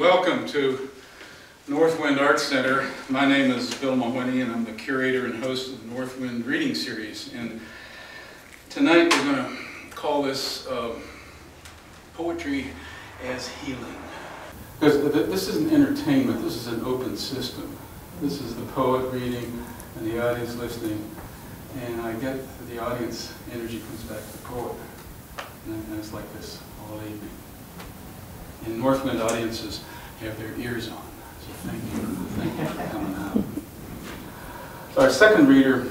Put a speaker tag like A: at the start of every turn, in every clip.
A: Welcome to Northwind Art Center. My name is Bill Mahoney and I'm the curator and host of the Northwind Reading Series. And tonight we're going to call this Poetry as Healing. Because this isn't entertainment, this is an open system. This is the poet reading and the audience listening. And I get the audience energy comes back to the poet. And it's like this all evening. And Northwind audiences have their ears on. So thank you for coming out. So our second reader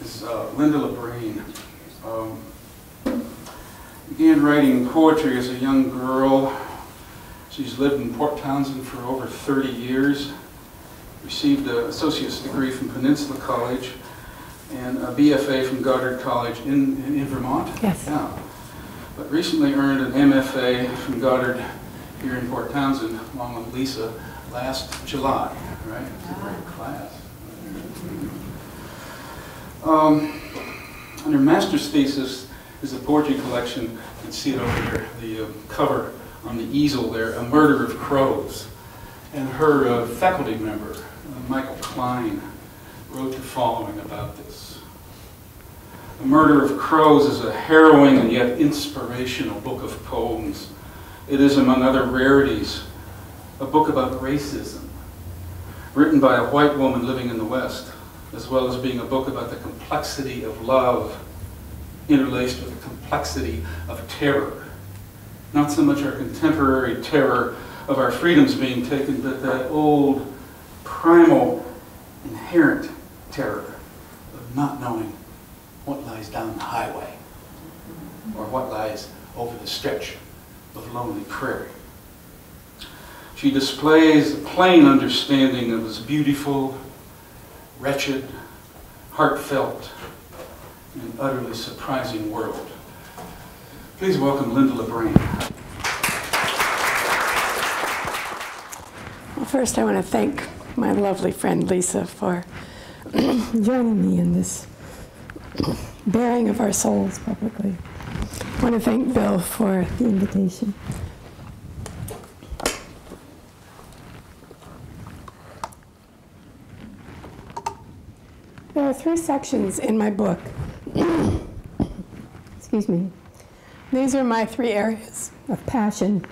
A: is Linda LeBrane. Began writing poetry as a young girl. She's lived in Port Townsend for over 30 years. Received an associate's degree from Peninsula College and a BFA from Goddard College in Vermont.
B: Yes.
A: Yeah. But recently earned an MFA from Goddard here in Port Townsend, along with Lisa, last July, right? It's a great class. And her master's thesis is a poetry collection. You can see it over there, the cover on the easel there, A Murder of Crows. And her faculty member, Michael Klein, wrote the following about this. A Murder of Crows is a harrowing and yet inspirational book of poems. It is, among other rarities, a book about racism, written by a white woman living in the West, as well as being a book about the complexity of love, interlaced with the complexity of terror. Not so much our contemporary terror of our freedoms being taken, but that old, primal, inherent terror of not knowing what lies down the highway, or what lies over the stretch of lonely prairie. She displays a plain understanding of this beautiful, wretched, heartfelt, and utterly surprising world. Please welcome Linda LeBrane.
B: Well, first I want to thank my lovely friend Lisa for joining me in this bearing of our souls publicly. I want to thank Bill for the invitation. There are 3 sections in my book. Excuse me. These are my 3 areas of passion.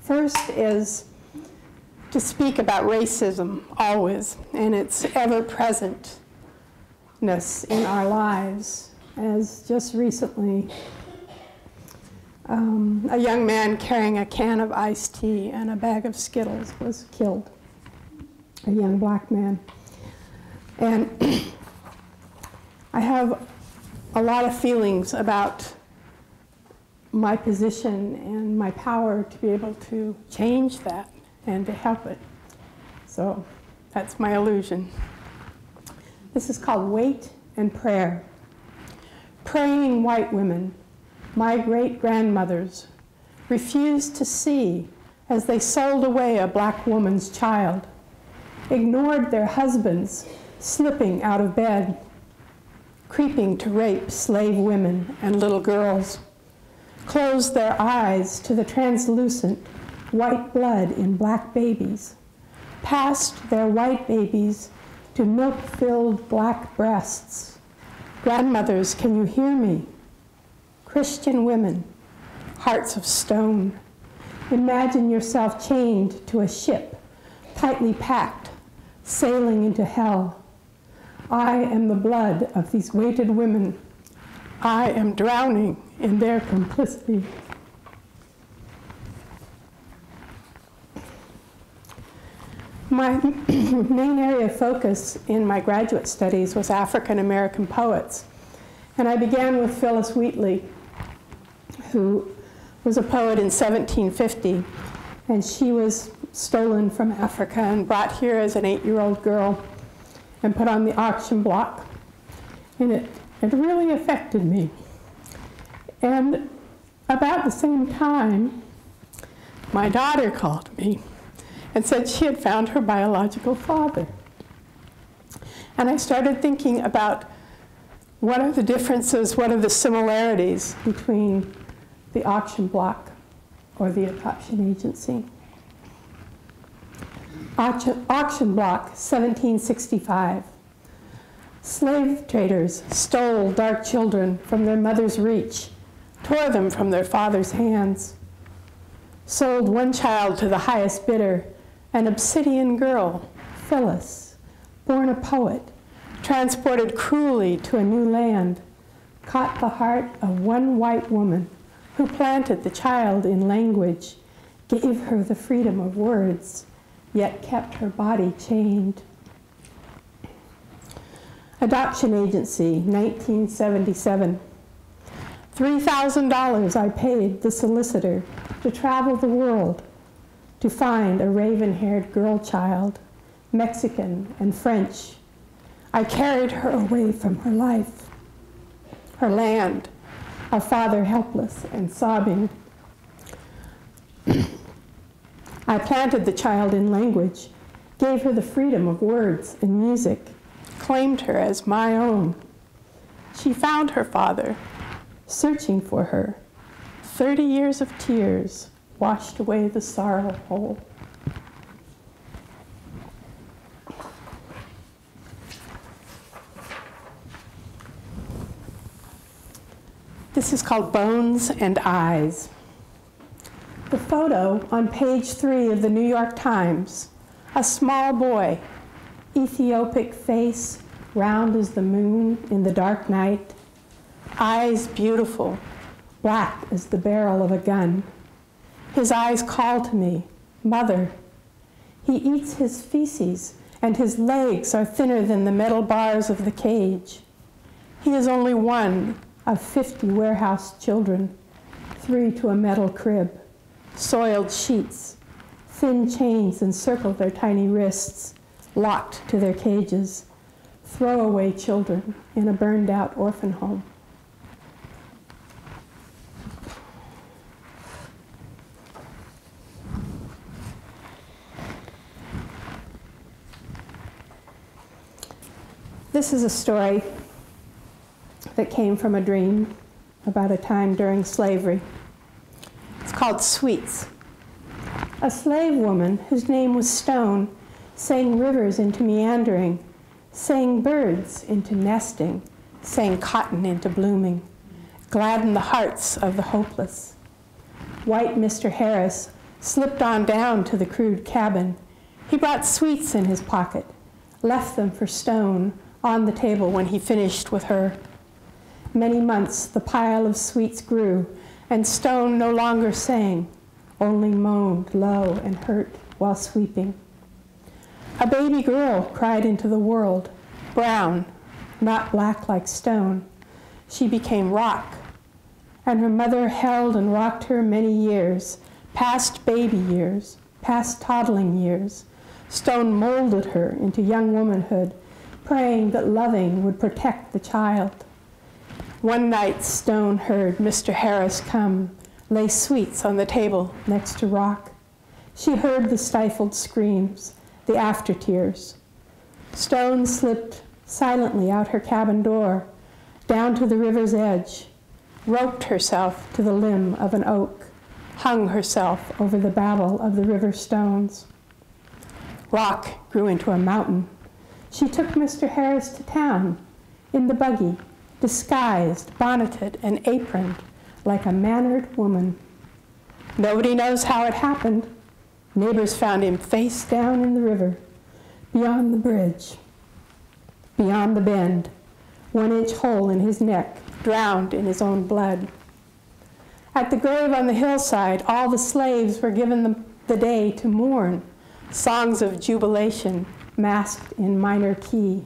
B: First is to speak about racism always and its ever-presentness in our lives, as just recently a young man carrying a can of iced tea and a bag of Skittles was killed, a young black man. And I have a lot of feelings about my position and my power to be able to change that and to help it. So that's my illusion. This is called Wait and Prayer. Praying white women, my great-grandmothers, refused to see as they sold away a black woman's child, ignored their husbands slipping out of bed, creeping to rape slave women and little girls, closed their eyes to the translucent white blood in black babies, passed their white babies to milk-filled black breasts. Grandmothers, can you hear me? Christian women, hearts of stone. Imagine yourself chained to a ship, tightly packed, sailing into hell. I am the blood of these weighted women. I am drowning in their complicity. My main area of focus in my graduate studies was African American poets. And I began with Phyllis Wheatley, who was a poet in 1750. And she was stolen from Africa and brought here as an 8-year-old girl and put on the auction block. And it really affected me. And about the same time, my daughter called me and said she had found her biological father. And I started thinking about what are the differences, what are the similarities between the auction block or the adoption agency. Auction block, 1765. Slave traders stole dark children from their mother's reach, tore them from their father's hands, sold one child to the highest bidder, an obsidian girl, Phyllis, born a poet, transported cruelly to a new land, caught the heart of one white woman who planted the child in language, gave her the freedom of words, yet kept her body chained. Adoption agency, 1977. $3,000 I paid the solicitor to travel the world to find a raven-haired girl child, Mexican and French. I carried her away from her life, her land, a father helpless and sobbing. I planted the child in language, gave her the freedom of words and music, claimed her as my own. She found her father, searching for her. 30 years of tears washed away the sorrow whole. This is called Bones and Eyes. The photo on page 3 of the New York Times, a small boy, Ethiopic face, round as the moon in the dark night, eyes beautiful, black as the barrel of a gun. His eyes call to me, Mother. He eats his feces, and his legs are thinner than the metal bars of the cage. He is only one of 50 warehouse children, 3 to a metal crib, soiled sheets, thin chains encircle their tiny wrists, locked to their cages, throwaway children in a burned-out orphan home. This is a story that came from a dream about a time during slavery. It's called Sweets. A slave woman whose name was Stone sang rivers into meandering, sang birds into nesting, sang cotton into blooming, gladdened the hearts of the hopeless. White Mr. Harris slipped on down to the crude cabin. He brought sweets in his pocket, left them for Stone on the table when he finished with her. Many months the pile of sweets grew, and Stone no longer sang, only moaned low and hurt while sweeping. A baby girl cried into the world, brown, not black like Stone. She became rock, and her mother held and rocked her many years, past baby years, past toddling years. Stone molded her into young womanhood, praying that loving would protect the child. One night, Stone heard Mr. Harris come, lay sweets on the table next to Rock. She heard the stifled screams, the after tears. Stone slipped silently out her cabin door, down to the river's edge, roped herself to the limb of an oak, hung herself over the babble of the river stones. Rock grew into a mountain. She took Mr. Harris to town in the buggy, disguised, bonneted, and aproned like a mannered woman. Nobody knows how it happened. Neighbors found him face down in the river, beyond the bridge, beyond the bend, 1-inch hole in his neck, drowned in his own blood. At the grave on the hillside, all the slaves were given the day to mourn, songs of jubilation masked in minor key.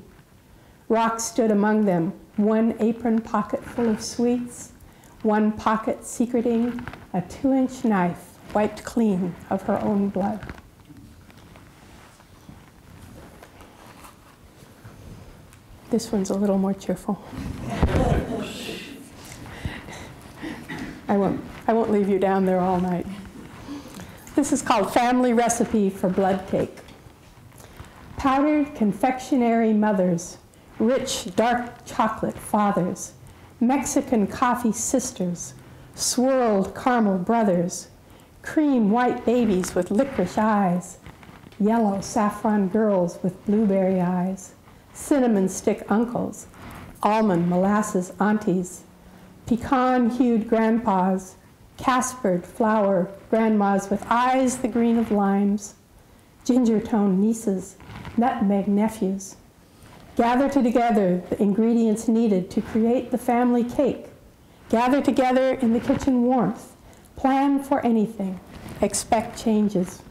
B: Rock stood among them, one apron pocket full of sweets, one pocket secreting a 2-inch knife wiped clean of her own blood. This one's a little more cheerful. I won't leave you down there all night. This is called Family Recipe for Blood Cake. Powdered confectionery mothers, rich dark chocolate fathers, Mexican coffee sisters, swirled caramel brothers, cream white babies with licorice eyes, yellow saffron girls with blueberry eyes, cinnamon stick uncles, almond molasses aunties, pecan-hued grandpas, caspered flower grandmas with eyes the green of limes, ginger-toned nieces, nutmeg nephews. Gather together the ingredients needed to create the family cake. Gather together in the kitchen warmth. Plan for anything. Expect changes.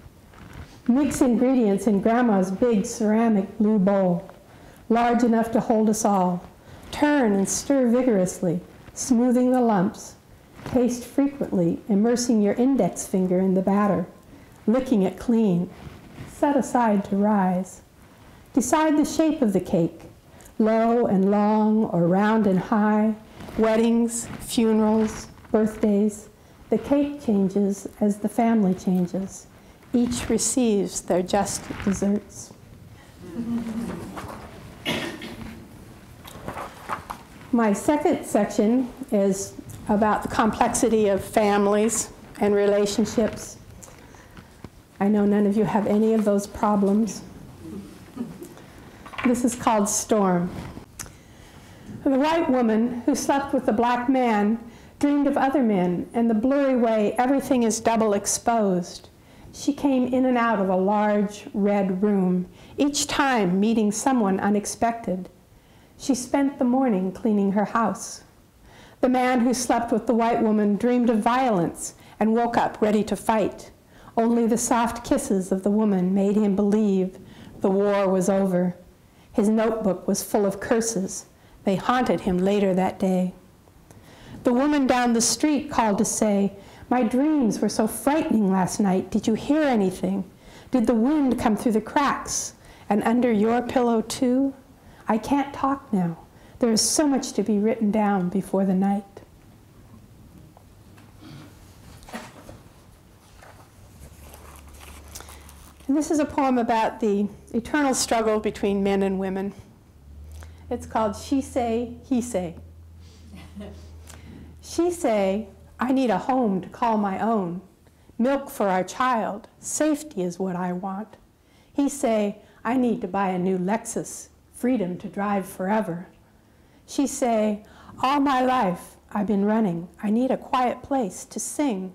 B: Mix ingredients in Grandma's big ceramic blue bowl, large enough to hold us all. Turn and stir vigorously, smoothing the lumps. Taste frequently, immersing your index finger in the batter, licking it clean. Set aside to rise. Decide the shape of the cake, low and long or round and high, weddings, funerals, birthdays. The cake changes as the family changes. Each receives their just desserts. My second section is about the complexity of families and relationships. I know none of you have any of those problems. This is called Storm. The white woman who slept with the black man dreamed of other men and the blurry way everything is double exposed. She came in and out of a large red room, each time meeting someone unexpected. She spent the morning cleaning her house. The man who slept with the white woman dreamed of violence and woke up ready to fight. Only the soft kisses of the woman made him believe the war was over. His notebook was full of curses. They haunted him later that day. The woman down the street called to say, "My dreams were so frightening last night. Did you hear anything? Did the wind come through the cracks and under your pillow too? I can't talk now. There is so much to be written down before the night." And this is a poem about the eternal struggle between men and women. It's called She Say, He Say. She say, "I need a home to call my own, milk for our child, safety is what I want." He say, "I need to buy a new Lexus, freedom to drive forever." She say, "All my life I've been running, I need a quiet place to sing."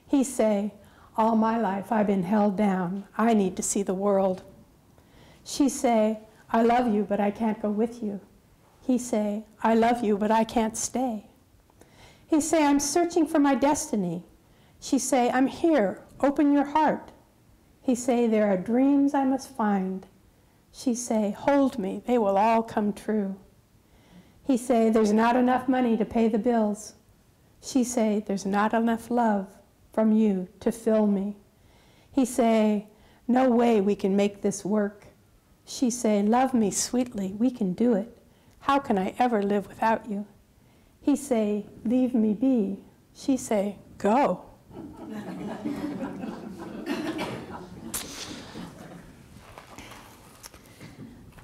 B: He say, "All my life I've been held down, I need to see the world." She say, "I love you, but I can't go with you." He say, "I love you, but I can't stay." He say, "I'm searching for my destiny." She say, "I'm here, open your heart." He say, "There are dreams I must find." She say, "Hold me, they will all come true." He say, "There's not enough money to pay the bills." She say, "There's not enough love from you to fill me." He say, "No way we can make this work." She say, "Love me sweetly, we can do it. How can I ever live without you?" He say, "Leave me be." She say, "Go."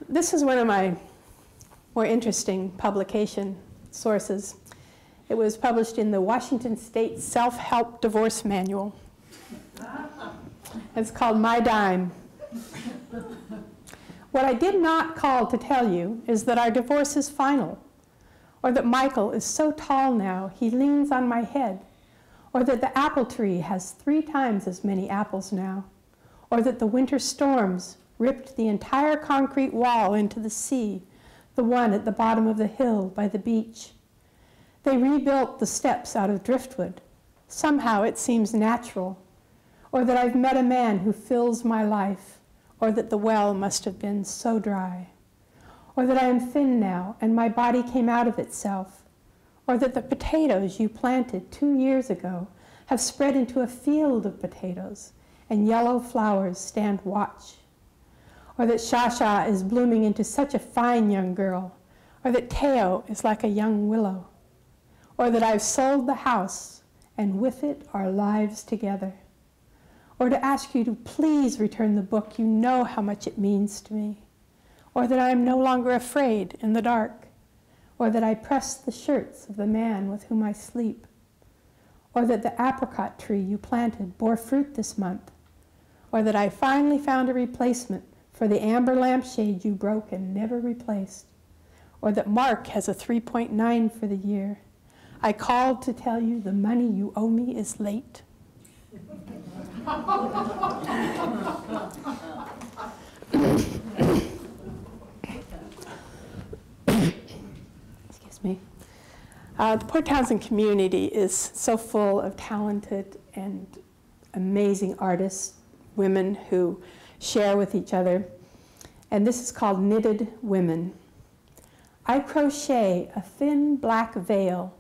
B: This is one of my more interesting publication sources. It was published in the Washington State Self-Help Divorce Manual. It's called My Dime. What I did not call to tell you is that our divorce is final, or that Michael is so tall now he leans on my head, or that the apple tree has 3 times as many apples now, or that the winter storms ripped the entire concrete wall into the sea, the one at the bottom of the hill by the beach. They rebuilt the steps out of driftwood. Somehow it seems natural, or that I've met a man who fills my life, or that the well must have been so dry, or that I am thin now and my body came out of itself, or that the potatoes you planted 2 years ago have spread into a field of potatoes and yellow flowers stand watch, or that Shasha is blooming into such a fine young girl, or that Teo is like a young willow, or that I've sold the house and with it our lives together, or to ask you to please return the book, you know how much it means to me, or that I am no longer afraid in the dark, or that I press the shirts of the man with whom I sleep, or that the apricot tree you planted bore fruit this month, or that I finally found a replacement for the amber lampshade you broke and never replaced, or that Mark has a 3.9 for the year. I called to tell you the money you owe me is late. Excuse me. The Port Townsend community is so full of talented and amazing artists, women who share with each other. And this is called Knitted Women. I crochet a thin black veil.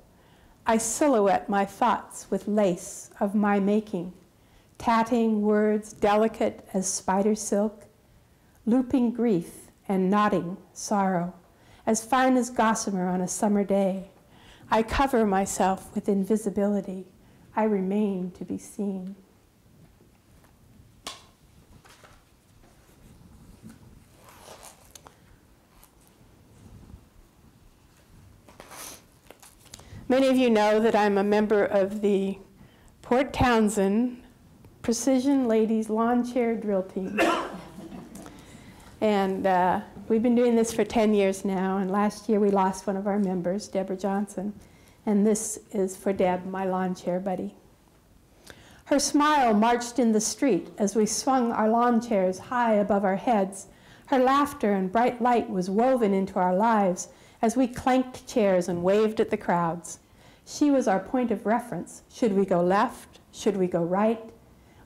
B: I silhouette my thoughts with lace of my making, tatting words delicate as spider silk, looping grief and knotting sorrow, as fine as gossamer on a summer day. I cover myself with invisibility. I remain to be seen. Many of you know that I'm a member of the Port Townsend Precision Ladies Lawn Chair Drill Team. And we've been doing this for 10 years now, and last year we lost one of our members, Deborah Johnson, and this is for Deb, my lawn chair buddy. Her smile marched in the street as we swung our lawn chairs high above our heads. Her laughter and bright light was woven into our lives as we clanked chairs and waved at the crowds. She was our point of reference. Should we go left? Should we go right?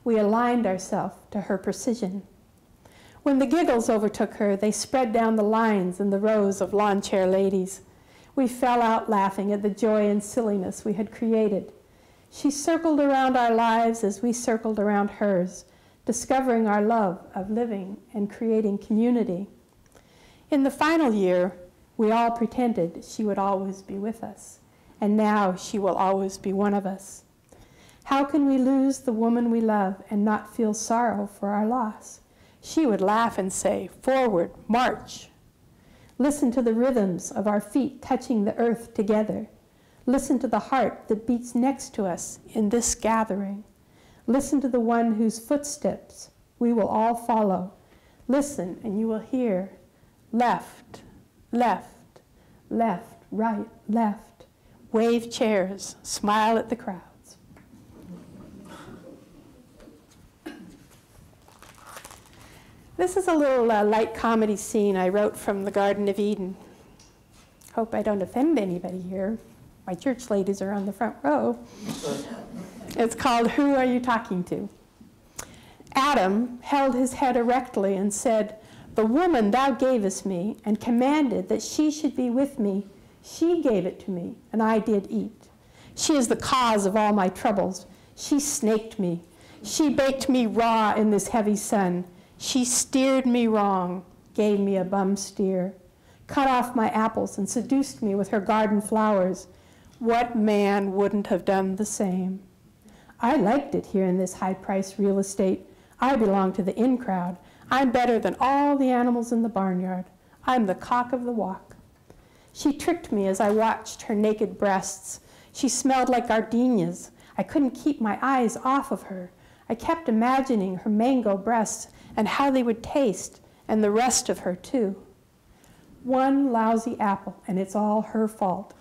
B: We aligned ourselves to her precision. When the giggles overtook her, they spread down the lines in the rows of lawn chair ladies. We fell out laughing at the joy and silliness we had created. She circled around our lives as we circled around hers, discovering our love of living and creating community. In the final year, we all pretended she would always be with us, and now she will always be one of us. How can we lose the woman we love and not feel sorrow for our loss? She would laugh and say, "Forward, march." Listen to the rhythms of our feet touching the earth together. Listen to the heart that beats next to us in this gathering. Listen to the one whose footsteps we will all follow. Listen and you will hear left, left, left, right, left. Wave chairs, smile at the crowds. This is a little light comedy scene I wrote from the Garden of Eden. Hope I don't offend anybody here. My church ladies are on the front row. It's called Who Are You Talking To? Adam held his head erectly and said, "The woman thou gavest me and commanded that she should be with me, she gave it to me, and I did eat. She is the cause of all my troubles. She snaked me. She baked me raw in this heavy sun. She steered me wrong, gave me a bum steer, cut off my apples and seduced me with her garden flowers. What man wouldn't have done the same? I liked it here in this high-priced real estate. I belong to the in crowd. I'm better than all the animals in the barnyard. I'm the cock of the walk. She tricked me as I watched her naked breasts. She smelled like gardenias. I couldn't keep my eyes off of her. I kept imagining her mango breasts and how they would taste, and the rest of her too. One lousy apple, and it's all her fault.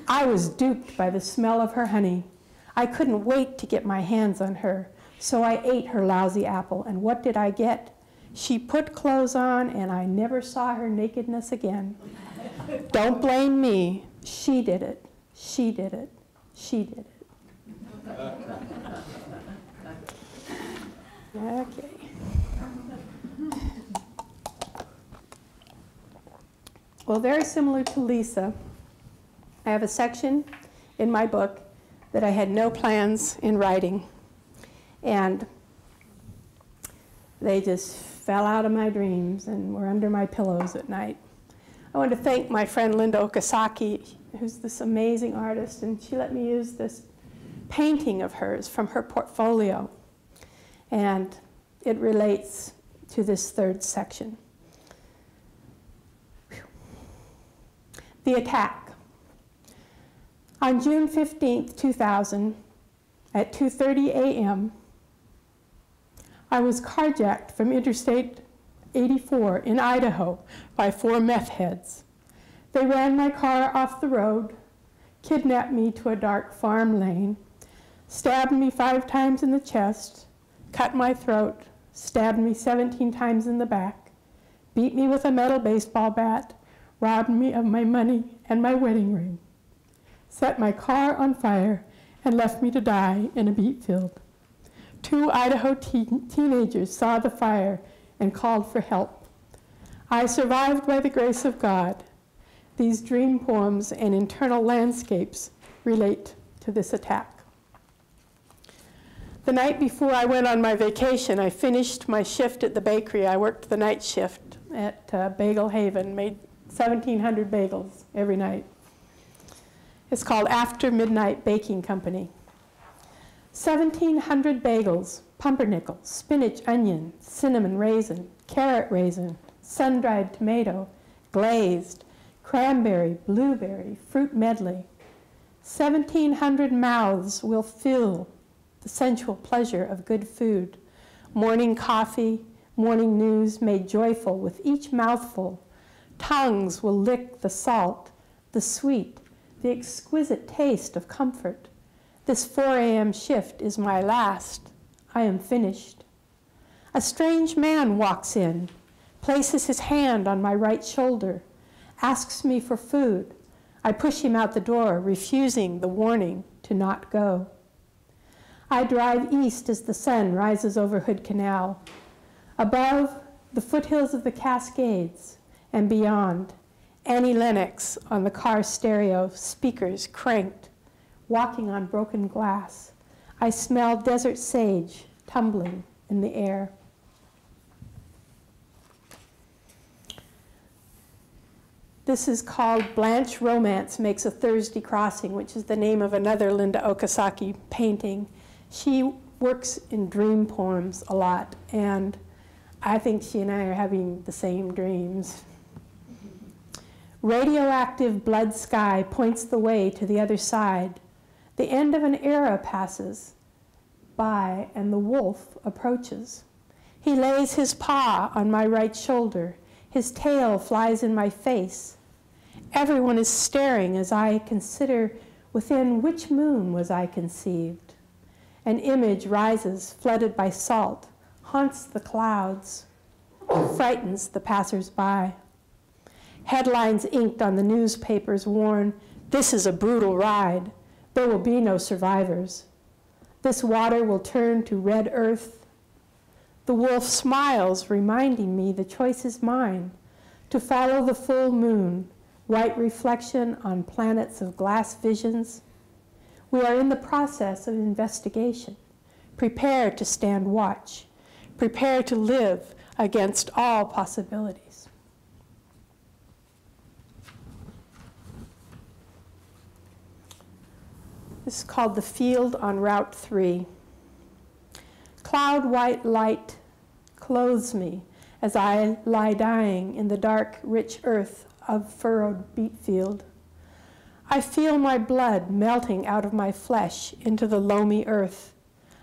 B: I was duped by the smell of her honey. I couldn't wait to get my hands on her, so I ate her lousy apple, and what did I get? She put clothes on, and I never saw her nakedness again. Don't blame me. She did it. She did it. She did it. Okay. Well, very similar to Lisa, I have a section in my book that I had no plans in writing, and they just fell out of my dreams and were under my pillows at night. I want to thank my friend Linda Okasaki, who's this amazing artist, and she let me use this painting of hers from her portfolio, and it relates to this third section. The attack. On June 15th, 2000, at 2:30 a.m., I was carjacked from Interstate 84 in Idaho by 4 meth heads. They ran my car off the road, kidnapped me to a dark farm lane, stabbed me 5 times in the chest, cut my throat, stabbed me 17 times in the back, beat me with a metal baseball bat, robbed me of my money and my wedding ring, set my car on fire, and left me to die in a beet field. 2 Idaho teenagers saw the fire and called for help. I survived by the grace of God. These dream poems and internal landscapes relate to this attack. The night before I went on my vacation, I finished my shift at the bakery. I worked the night shift at Bagel Haven, made 1,700 bagels every night. It's called After Midnight Baking Company. 1,700 bagels, pumpernickel, spinach, onion, cinnamon raisin, carrot raisin, sun-dried tomato, glazed, cranberry, blueberry, fruit medley. 1,700 mouths will fill the sensual pleasure of good food. Morning coffee, morning news made joyful with each mouthful. Tongues will lick the salt, the sweet, the exquisite taste of comfort. This 4 a.m. shift is my last. I am finished. A strange man walks in, places his hand on my right shoulder, asks me for food. I push him out the door, refusing the warning to not go. I drive east as the sun rises over Hood Canal. Above, the foothills of the Cascades, and beyond, Annie Lennox on the car stereo, speakers cranked, walking on broken glass. I smell desert sage tumbling in the air. This is called Blanche Romance Makes a Thursday Crossing, which is the name of another Linda Okasaki painting. She works in dream poems a lot, and I think she and I are having the same dreams. Radioactive blood sky points the way to the other side. The end of an era passes by, and the wolf approaches. He lays his paw on my right shoulder. His tail flies in my face. Everyone is staring as I consider within which moon was I conceived. An image rises, flooded by salt, haunts the clouds, frightens the passers-by. Headlines inked on the newspapers warn, "This is a brutal ride. There will be no survivors. This water will turn to red earth." The wolf smiles, reminding me the choice is mine, to follow the full moon, white reflection on planets of glass visions. We are in the process of investigation. Prepare to stand watch. Prepare to live against all possibilities. This is called The Field on Route 3. Cloud white light clothes me as I lie dying in the dark, rich earth of furrowed beet field. I feel my blood melting out of my flesh into the loamy earth.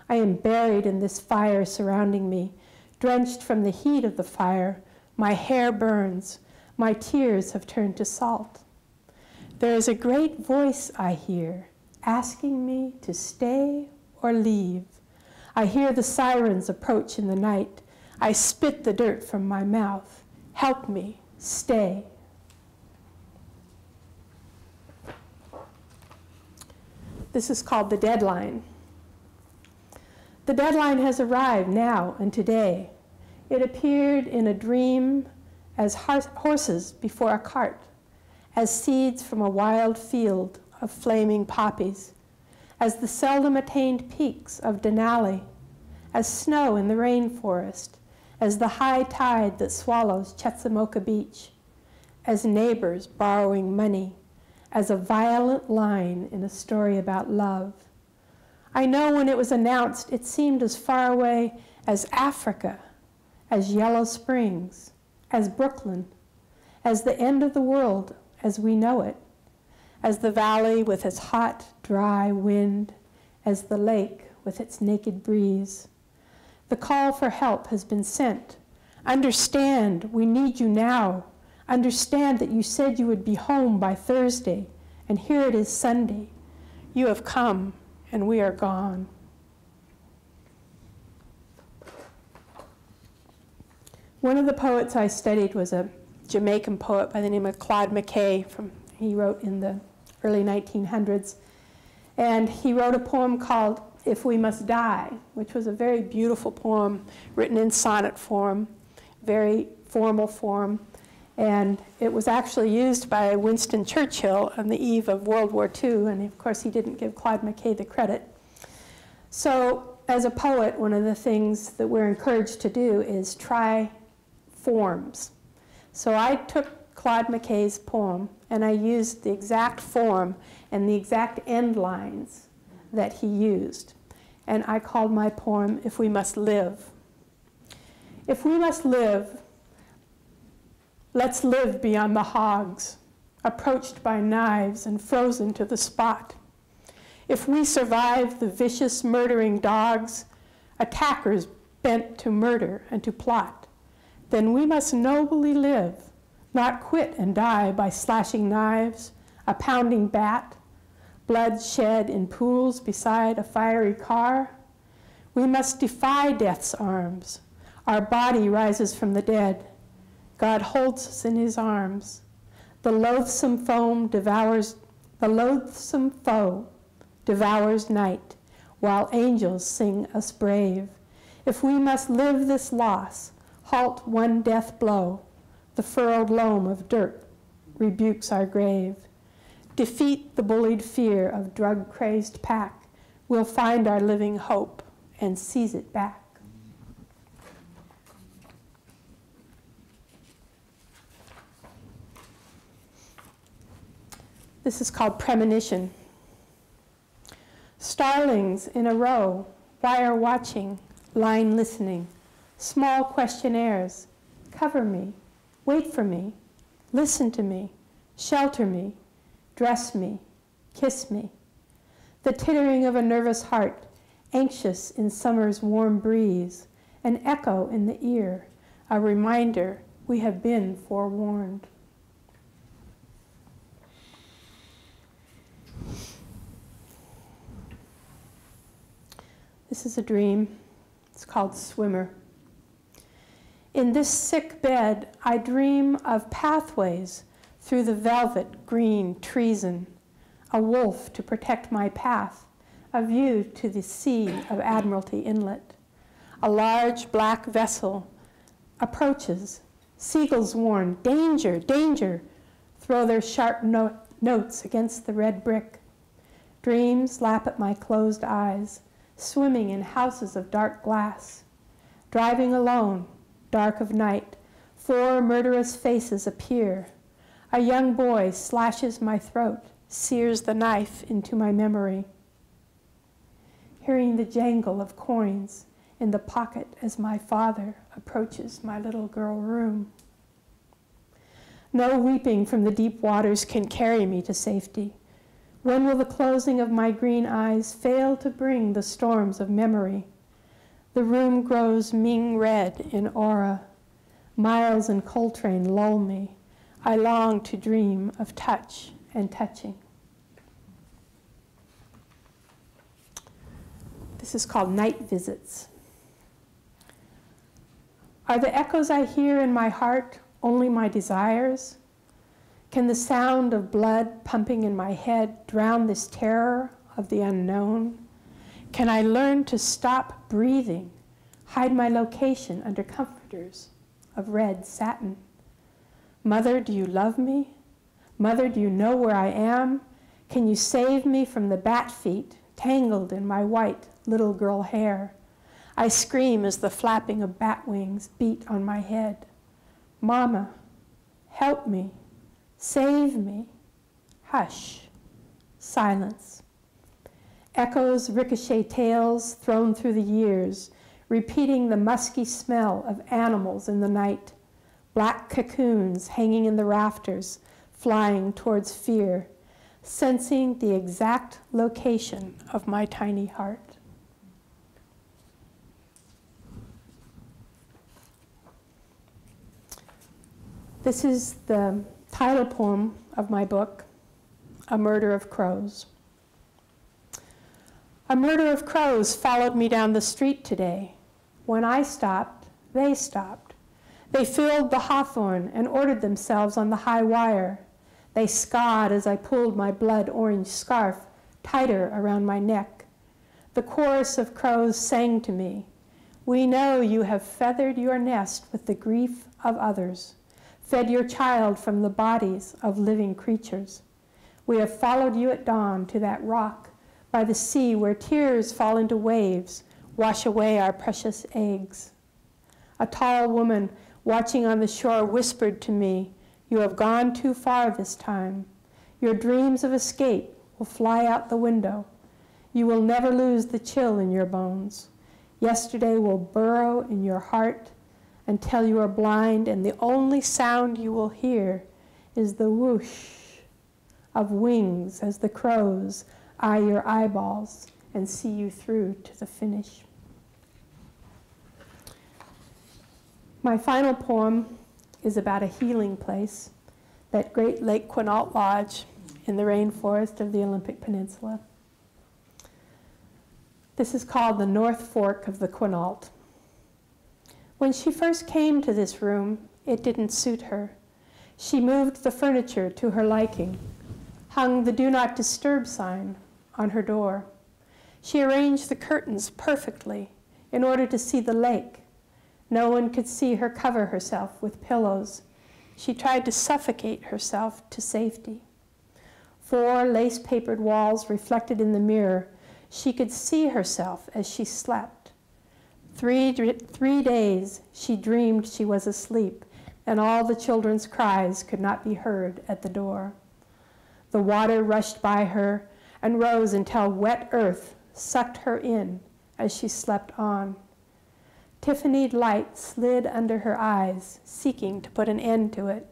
B: I am buried in this fire surrounding me, drenched from the heat of the fire. My hair burns. My tears have turned to salt. There is a great voice I hear, asking me to stay or leave. I hear the sirens approach in the night. I spit the dirt from my mouth. Help me, stay. This is called The Deadline. The deadline has arrived now and today. It appeared in a dream as horses before a cart, as seeds from a wild field of flaming poppies, as the seldom attained peaks of Denali, as snow in the rainforest, as the high tide that swallows Chetzemoka Beach, as neighbors borrowing money, as a violent line in a story about love. I know when it was announced, it seemed as far away as Africa, as Yellow Springs, as Brooklyn, as the end of the world as we know it, as the valley with its hot, dry wind, as the lake with its naked breeze. The call for help has been sent. Understand, we need you now. Understand that you said you would be home by Thursday, and here it is Sunday. You have come, and we are gone. One of the poets I studied was a Jamaican poet by the name of Claude McKay. He wrote in the early 1900s. And he wrote a poem called If We Must Die, which was a very beautiful poem written in sonnet form, very formal form. And it was actually used by Winston Churchill on the eve of World War II. And of course, he didn't give Claude McKay the credit. So as a poet, one of the things that we're encouraged to do is try forms. So I took Claude McKay's poem and I used the exact form and the exact end lines that he used. And I called my poem, If We Must Live. If we must live, let's live beyond the hogs, approached by knives and frozen to the spot. If we survive the vicious murdering dogs, attackers bent to murder and to plot, then we must nobly live, not quit and die by slashing knives, a pounding bat, blood shed in pools beside a fiery car. We must defy death's arms. Our body rises from the dead. God holds us in his arms. The loathsome foe devours night, while angels sing us brave. If we must live this loss, halt one death blow. The furrowed loam of dirt rebukes our grave. Defeat the bullied fear of drug-crazed pack. We'll find our living hope and seize it back. This is called Premonition. Starlings in a row, wire watching, line listening, small questionnaires, cover me, wait for me, listen to me, shelter me, dress me, kiss me. The tittering of a nervous heart, anxious in summer's warm breeze, an echo in the ear, a reminder we have been forewarned. This is a dream. It's called Swimmer. In this sick bed, I dream of pathways through the velvet green treason, a wolf to protect my path, a view to the sea of Admiralty Inlet. A large black vessel approaches, seagulls warn, danger, danger, throw their sharp notes against the red brick. Dreams lap at my closed eyes, swimming in houses of dark glass. Driving alone, dark of night, 4 murderous faces appear. A young boy slashes my throat, sears the knife into my memory. Hearing the jangle of coins in the pocket as my father approaches my little girl room. No weeping from the deep waters can carry me to safety. When will the closing of my green eyes fail to bring the storms of memory? The room grows Ming red in aura. Miles and Coltrane lull me. I long to dream of touch and touching. This is called Night Visits. Are the echoes I hear in my heart only my desires? Can the sound of blood pumping in my head drown this terror of the unknown? Can I learn to stop breathing, hide my location under comforters of red satin? Mother, do you love me? Mother, do you know where I am? Can you save me from the bat feet tangled in my white little girl hair? I scream as the flapping of bat wings beat on my head. Mama, help me, save me. Hush, silence. Echoes ricochet tales thrown through the years, repeating the musky smell of animals in the night. Black cocoons hanging in the rafters, flying towards fear, sensing the exact location of my tiny heart. This is the title poem of my book, A Murder of Crows. A murder of crows followed me down the street today. When I stopped, they stopped. They filled the hawthorn and ordered themselves on the high wire. They scawed as I pulled my blood-orange scarf tighter around my neck. The chorus of crows sang to me, "We know you have feathered your nest with the grief of others, fed your child from the bodies of living creatures. We have followed you at dawn to that rock by the sea where tears fall into waves, wash away our precious eggs." A tall woman watching on the shore whispered to me, "You have gone too far this time. Your dreams of escape will fly out the window. You will never lose the chill in your bones. Yesterday will burrow in your heart until you are blind, and the only sound you will hear is the whoosh of wings as the crows eye your eyeballs and see you through to the finish." My final poem is about a healing place, that great Lake Quinault Lodge in the rainforest of the Olympic Peninsula. This is called the North Fork of the Quinault. When she first came to this room, it didn't suit her. She moved the furniture to her liking, hung the "Do Not Disturb" sign on her door. She arranged the curtains perfectly in order to see the lake. No one could see her cover herself with pillows. She tried to suffocate herself to safety. 4 lace-papered walls reflected in the mirror. She could see herself as she slept. 3 days she dreamed she was asleep, and all the children's cries could not be heard at the door. The water rushed by her and rose until wet earth sucked her in as she slept on. Tiffanyed light slid under her eyes, seeking to put an end to it.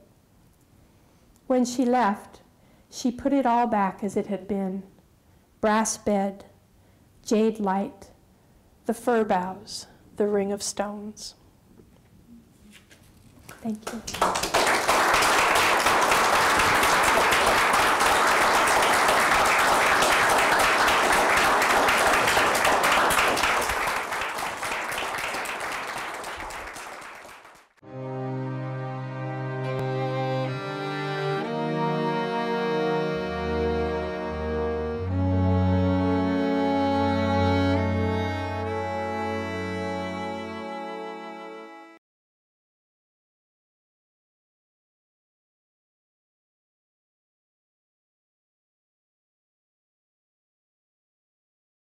B: When she left, she put it all back as it had been: brass bed, jade light, the fir boughs, the ring of stones. Thank you.